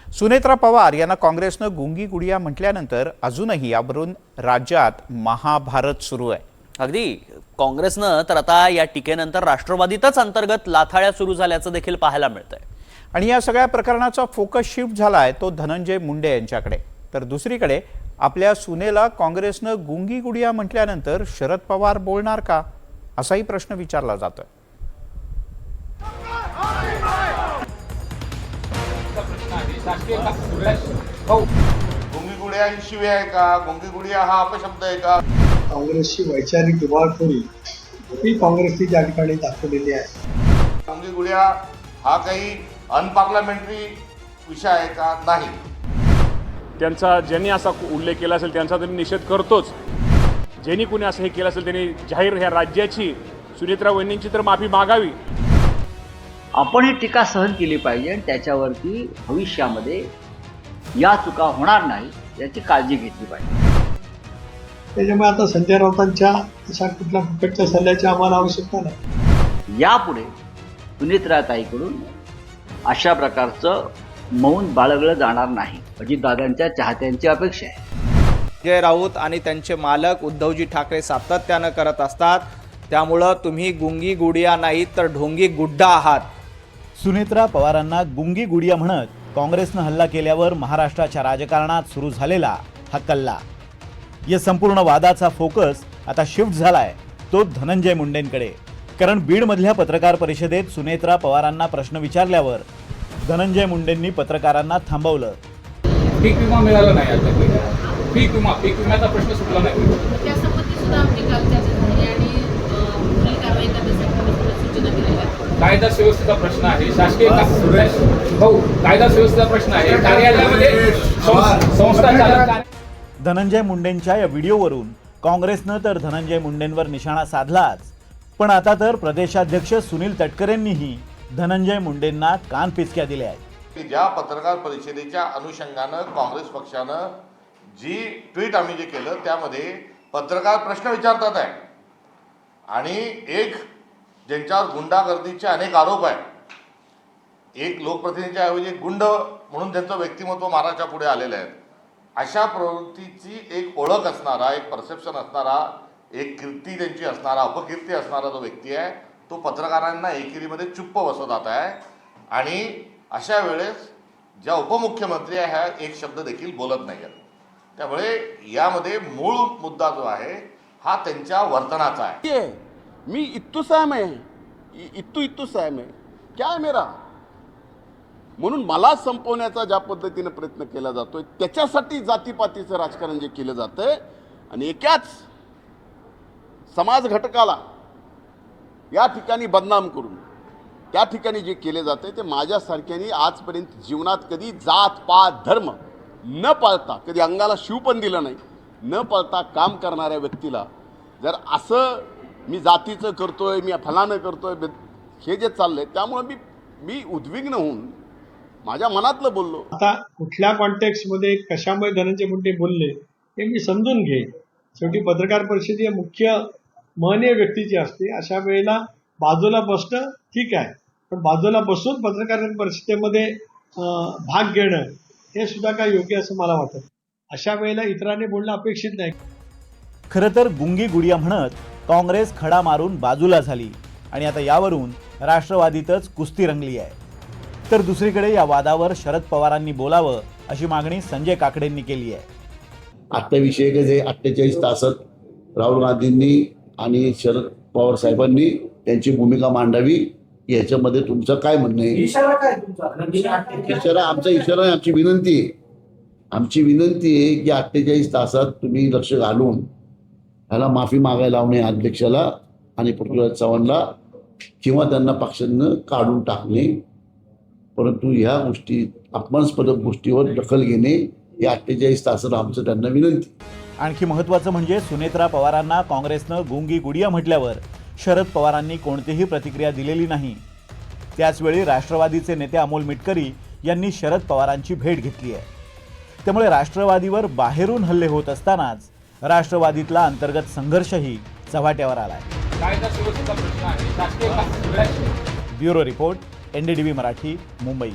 सुनेत्रा पवार यांना काँग्रेसनं गुंगी गुडिया म्हटल्यानंतर अजूनही यावरून राज्यात महाभारत सुरू आहे। अगदी काँग्रेसनं तर आता या टीकेनंतर राष्ट्रवादीतच अंतर्गत लाथाळ्या सुरू झाल्याचं देखील पाहायला मिळतंय। आणि या सगळ्या प्रकरणाचा फोकस शिफ्ट झालाय तो धनंजय मुंडे यांच्याकडे। तर दुसरीकडे आपल्या सुनेला काँग्रेसनं गुंगी गुडिया म्हटल्यानंतर शरद पवार बोलणार का असाही प्रश्न विचारला जातोय। गुंगी गुडिया ही शिवी आहे का? गुंगी गुडिया हा अपशब्द आहे का? काँग्रेसची वैचारिक दिवाळखोरी ही काँग्रेसची त्या ठिकाणी दाखवलेली आहे। गुंगी गुडिया हा काही अनपार्लमेंटरी विषय आहे का? नाही। त्यांचा ज्यांनी असा उल्लेख केला असेल त्यांचा तरी निषेध करतोच। ज्यांनी कुणी असं हे केलं असेल त्यांनी जाहीर ह्या राज्याची सुनेत्रा वहिनींची तर माफी मागावी। आपण ही टीका सहन केली पाहिजे आणि त्याच्यावरती भविष्यामध्ये या चुका होणार नाही याची काळजी घेतली पाहिजे। त्याच्यामुळे आता संजय राऊतांच्या अशा कुठल्या फुकटच्या सल्ल्याची आम्हाला आवश्यकता नाही। यापुढे सुनेत्राताईकडून अशा प्रकारचं मौन बाळगलं जाणार नाही अजितदादांच्या चाहत्यांची अपेक्षा आहे। संजय राऊत आणि त्यांचे मालक उद्धवजी ठाकरे सातत्यानं करत असतात, त्यामुळं तुम्ही गुंगी गुडिया नाही तर ढोंगी गुड्डा आहात। सुनेत्रा पवारांना गुंगी गुडिया म्हणत काँग्रेसनं हल्ला केल्यावर महाराष्ट्राच्या राजकारणात सुरू झालेला हा कल्ला, या संपूर्ण वादाचा फोकस आता शिफ्ट झालाय तो धनंजय मुंडेंकडे। कारण बीडमधल्या पत्रकार परिषदेत सुनेत्रा पवारांना प्रश्न विचारल्यावर धनंजय मुंडेंनी पत्रकारांना थांबवलं। पीक विमा मिळाला नाही आता, पीक विम्याचा प्रश्न सुटला नाही। त्या संबंधी सुद्धा आपली काल चर्चा झाली आणि पुढील कारवाई करण्यासाठी सूचना केल्या। कायदा सुव्यवस्थेचा प्रश्न आहे, शासकीय कायदा सुव्यवस्थेचा प्रश्न आहे, कार्यालयामध्ये संस्था चालक। धनंजय मुंडेंच्या या व्हिडिओवरून काँग्रेसनं तर धनंजय मुंडेंवर निशाणा साधलाच, पण आता तर प्रदेशाध्यक्ष सुनील तटकरेंनीही धनंजय मुंडेंना कान पिचक्या दिल्या आहेत। की ज्या पत्रकार परिषदेच्या अनुषंगानं काँग्रेस पक्षानं जी ट्विट आम्ही जे केलं त्यामध्ये पत्रकार प्रश्न विचारतात आहे आणि एक ज्यांच्यावर गुंडागर्दीचे अनेक आरोप आहे, एक लोकप्रतिनिधीच्या ऐवजी गुंड म्हणून त्यांचं व्यक्तिमत्व महाराष्ट्राच्या पुढे आलेलं आहे, अशा प्रवृत्तीची एक ओळख असणारा, एक परसेप्शन असणारा, एक कीर्ती त्यांची असणारा, अपकीर्ती असणारा जो व्यक्ती आहे तो पत्रकारांना एकेरीमध्ये चुप्प बसवत आहे। आणि अशा वेळेस ज्या उपमुख्यमंत्री आहे ह्या एक शब्द देखील बोलत नाही आहेत। त्यामुळे यामध्ये मूळ मुद्दा जो आहे हा त्यांच्या वर्तनाचा आहे। मी इत्तू साहेब आहे, इत्तू साहेब आहे, क्या आहे मेरा, म्हणून मला संपवण्याचा ज्या पद्धतीने प्रयत्न केला जातोय त्याच्यासाठी जातीपातीचं राजकारण जे केलं जातंय आणि एकाच समाज घटकाला या ठिकाणी बदनाम करून त्या ठिकाणी जे केले जाते ते माझ्यासारख्यांनी आजपर्यंत जीवनात कधी जात पात धर्म न पाळता, कधी अंगाला शिव पण दिलं नाही, न पाळता काम करणाऱ्या व्यक्तीला जर असं मी जातीचं करतोय, मी फलानं करतोय, हे जे चाललंय त्यामुळे मी उद्विग्न होऊन माझ्या मनातलं बोललो। आता कुठल्या कॉन्टेक्स्टमध्ये कशामुळे धनंजय मुंडे बोलले हे मी समजून घेईन। शेवटी पत्रकार परिषद ही मुख्य महनीय व्यक्तीची असते, अशा वेळेला बाजूला बसणं ठीक आहे, पण बाजूला बसून पत्रकार परिषदेमध्ये भाग घेणं हे सुद्धा काय योग्य असं मला वाटतं। अशा वेळेला इतरांनी बोलणं अपेक्षित नाही। खरं तर गुंगी गुडिया म्हणत काँग्रेस खडा मारून बाजूला झाली आणि आता यावरून राष्ट्रवादीतच कुस्ती रंगली आहे। तर दुसरीकडे या वादावर शरद पवारांनी बोलावं अशी मागणी संजय काकडेंनी केली आहे। आत्ताविषयक जे 48 तासात राहुल गांधींनी आणि शरद पवार साहेबांनी त्यांची भूमिका मांडावी, याच्यामध्ये तुमचं काय म्हणणं आहे? इशारा काय तुमचा? इशारा आमचा इशारा आहे, आमची विनंती आहे, आमची विनंती आहे की 48 तासात तुम्ही लक्ष घालून ह्याला माफी मागायला लावणे अध्यक्षाला आणि पृथ्वीराज चव्हाणला, किंवा त्यांना पक्षानं काढून टाकणे। परंतु ह्या गोष्टी अपमानास्पद गोष्टीवर दखल घेणे या 48 तासात आमचं त्यांना विनंती। आणखी महत्त्वाचं म्हणजे सुनेत्रा पवारांना काँग्रेसनं गुंगी गुडिया म्हटल्यावर शरद पवारांनी कोणतीही प्रतिक्रिया दिलेली नाही। त्याचवेळी राष्ट्रवादीचे नेते अमोल मिटकरी यांनी शरद पवारांची भेट घेतली आहे। त्यामुळे राष्ट्रवादीवर बाहेरून हल्ले होत असतानाच राष्ट्रवादीतला अंतर्गत संघर्षही चव्हाट्यावर आलाय। Bureau report, NDTV Marathi, Mumbai.